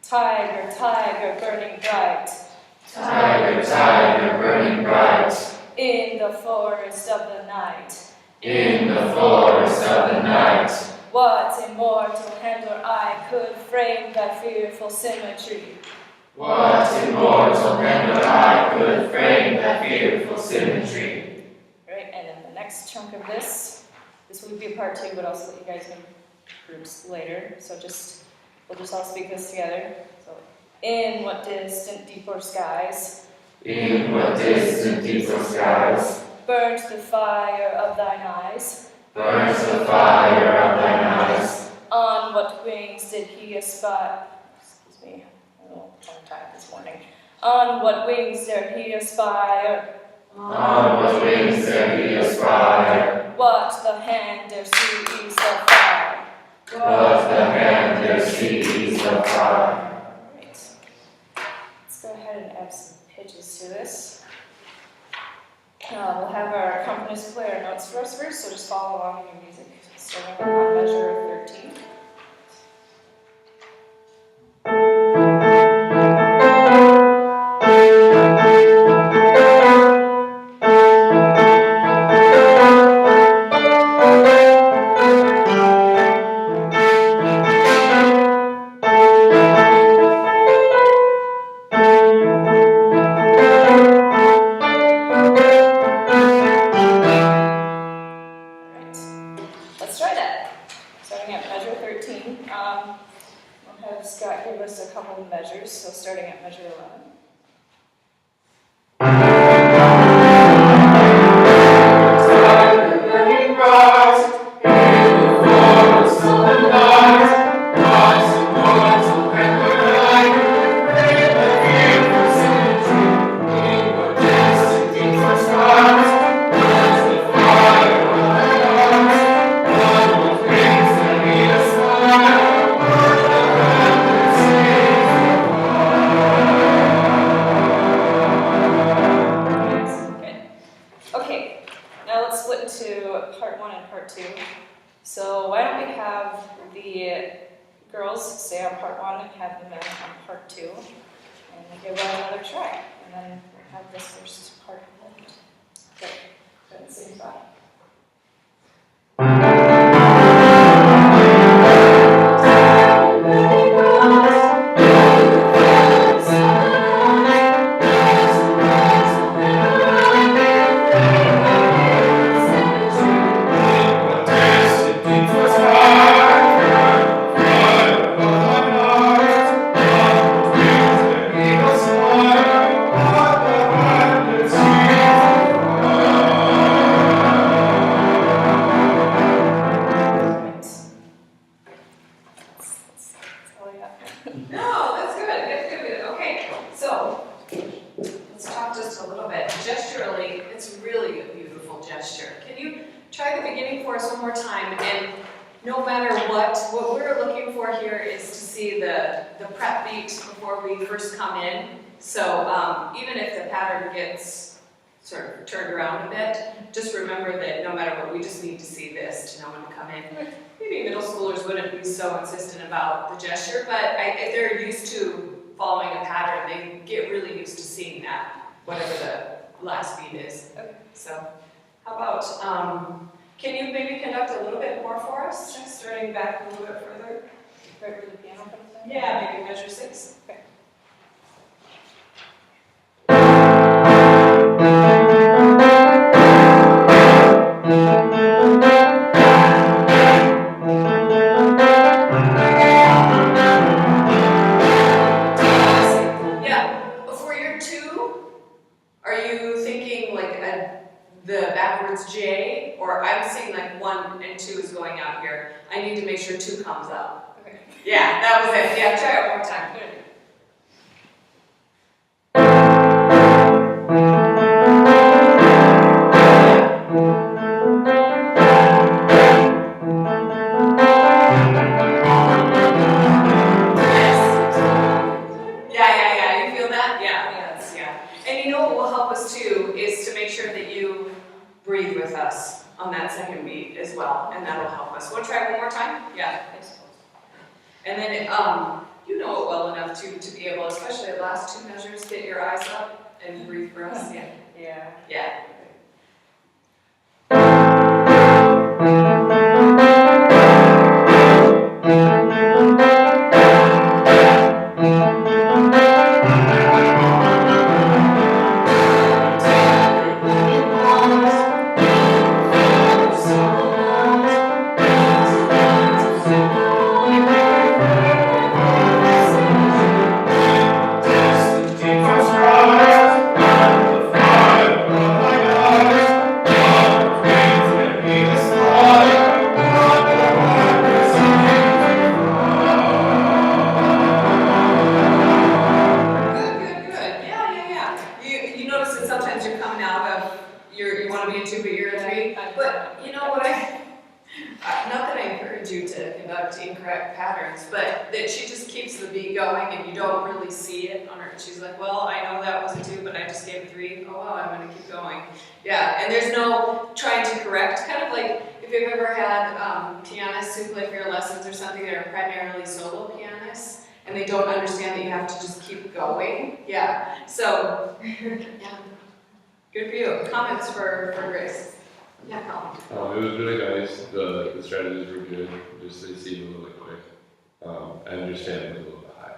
Tiger, tiger, burning bright. Tiger, tiger, burning bright. In the forest of the night. In the forest of the night. What immortal hand or eye could frame that fearful symmetry? What immortal hand or eye could frame that fearful symmetry? Right, and then the next chunk of this will be a part two, but also let you guys make groups later. So we'll just all speak this together. So, in what distant deeper skies? In what distant deeper skies? Burnt the fire of thine eyes? Burns the fire of thine eyes. On what wings did he aspire? Excuse me, I'm a little tongue-tied this morning. On what wings did he aspire? On what wings did he aspire? What the hand dare seize the fire? What the hand dare seize the fire? Right. Let's go ahead and add some pitches to this. We'll have our accompanist play our notes for us first, so just follow along in your music, starting on measure 13. Let's try that. Starting at measure 13. We'll have Scott give us a couple of measures, so starting at measure 11. Okay, now let's split into part one and part two. So why don't we have the girls stay on part one and have the men on part two, and we'll give that another try, and then we'll have this first part end. Okay, go ahead and sing spot. No, that's good. That's good. Okay, so let's talk just a little bit. Gesturally, it's really a beautiful gesture. Can you try the beginning for us one more time? And no matter what we're looking for here is to see the prep beat before we first come in. So even if the pattern gets sort of turned around a bit, just remember that no matter what, we just need to see this to know when to come in. Maybe middle schoolers wouldn't be so insistent about the gesture, but if they're used to following a pattern, they get really used to seeing that, whatever the last beat is. Okay. So, how about, can you maybe conduct a little bit more for us, starting back a little bit further? Right where the piano comes in? Yeah, maybe measure 6. Okay. Yeah, for your 2, are you thinking like the backwards J, or I'm seeing like 1 and 2 is going out here. I need to make sure 2 comes up. Okay. Yeah, that was it. Yeah, try it one more time. Good. Yeah, you feel that? Yeah. And you know what will help us too is to make sure that you breathe with us on that second beat as well, and that'll help us. We'll try one more time? Yeah. I suppose. And then, you know it well enough to be able, especially the last 2 measures, get your eyes up and breathe for us. Yeah. Yeah. Yeah. Good. Yeah. You notice that sometimes you're coming out of you want to be in 2, but you're in 3. But you know what not that I encourage you to conduct incorrect patterns, but that she just keeps the beat going and you don't really see it on her. She's like, well, I know that was a 2, but I just gave a 3. Oh well, I'm going to keep going. Yeah, and there's no trying to correct. Kind of like if you've ever had pianists who play for your lessons or something that are primarily solo pianists, and they don't understand that you have to just keep going. Yeah, so, yeah, good for you. Comments for Grace? Yeah, Colin. It was really nice. The strategies were good. Just they seemed a little bit quick. I understand it was a little bit high.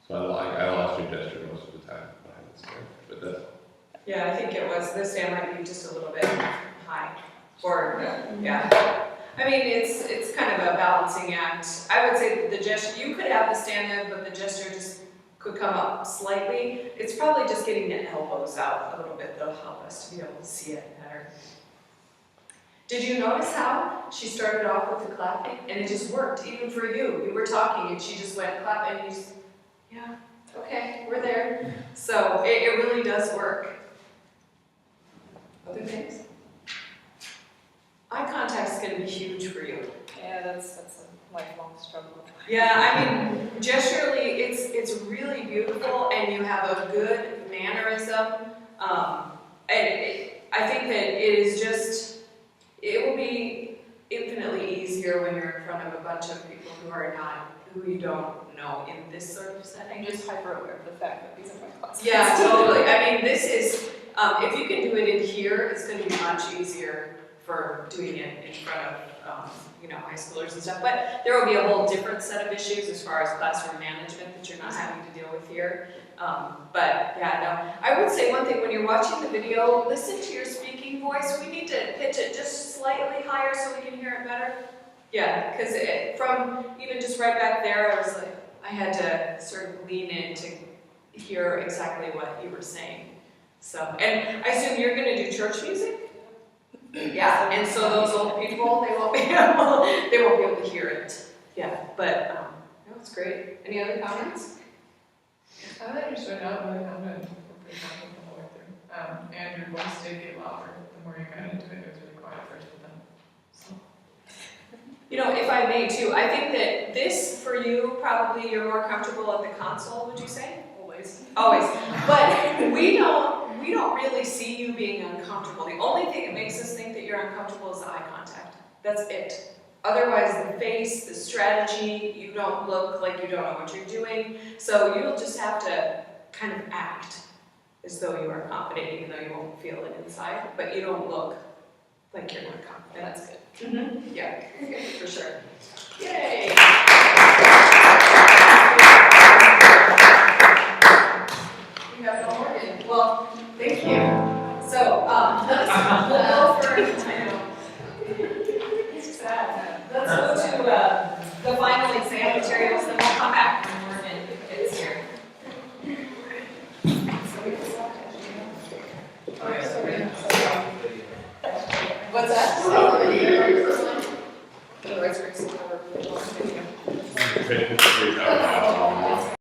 So I lost your gesture most of the time behind this game, but that's. Yeah, I think it was, this day might be just a little bit high. Or, yeah. I mean, it's kind of a balancing act. I would say the gesture, you could have the stand-up, but the gesture just could come up slightly. It's probably just getting the elbows out a little bit that'll help us to be able to see it better. Did you notice how she started off with the clapping? And it just worked, even for you. You were talking and she just went clap and you just, yeah, okay, we're there. So it really does work. Other things? Eye contact is going to be huge for you. Yeah, that's a lifelong struggle. Yeah, I mean, gesturally, it's really beautiful, and you have a good mannerism. I think that it is just, it will be infinitely easier when you're in front of a bunch of people who you don't know in this sort of setting. I'm just hyper aware of the fact that these are my classes. Yeah, totally. I mean, this is, if you can do it in here, it's going to be much easier for doing it in front of, high schoolers and stuff. But there will be a whole different set of issues as far as classroom management that you're not having to deal with here. But yeah, no. I would say one thing, when you're watching the video, listen to your speaking voice. We need to pitch it just slightly higher so we can hear it better. Yeah, because from even just right back there, I was like, I had to sort of lean in to hear exactly what you were saying. So, and I assume you're going to do church music? Yeah, and so those old people, they won't be able to hear it. Yeah, but no, it's great. Any other comments? I thought you started out really confident, pretty confident the whole way through. And your voice did get louder the more you got into it. It was really quiet first, but then. So. You know, if I may too, I think that this, for you, probably you're more comfortable at the console, would you say? Always. Always. But we don't really see you being uncomfortable. The only thing that makes us think that you're uncomfortable is the eye contact. That's it. Otherwise, the face, the strategy, you don't look like you don't know what you're doing. So you'll just have to kind of act as though you are confident, even though you won't feel it inside, but you don't look like you're not confident. That's good. Yeah.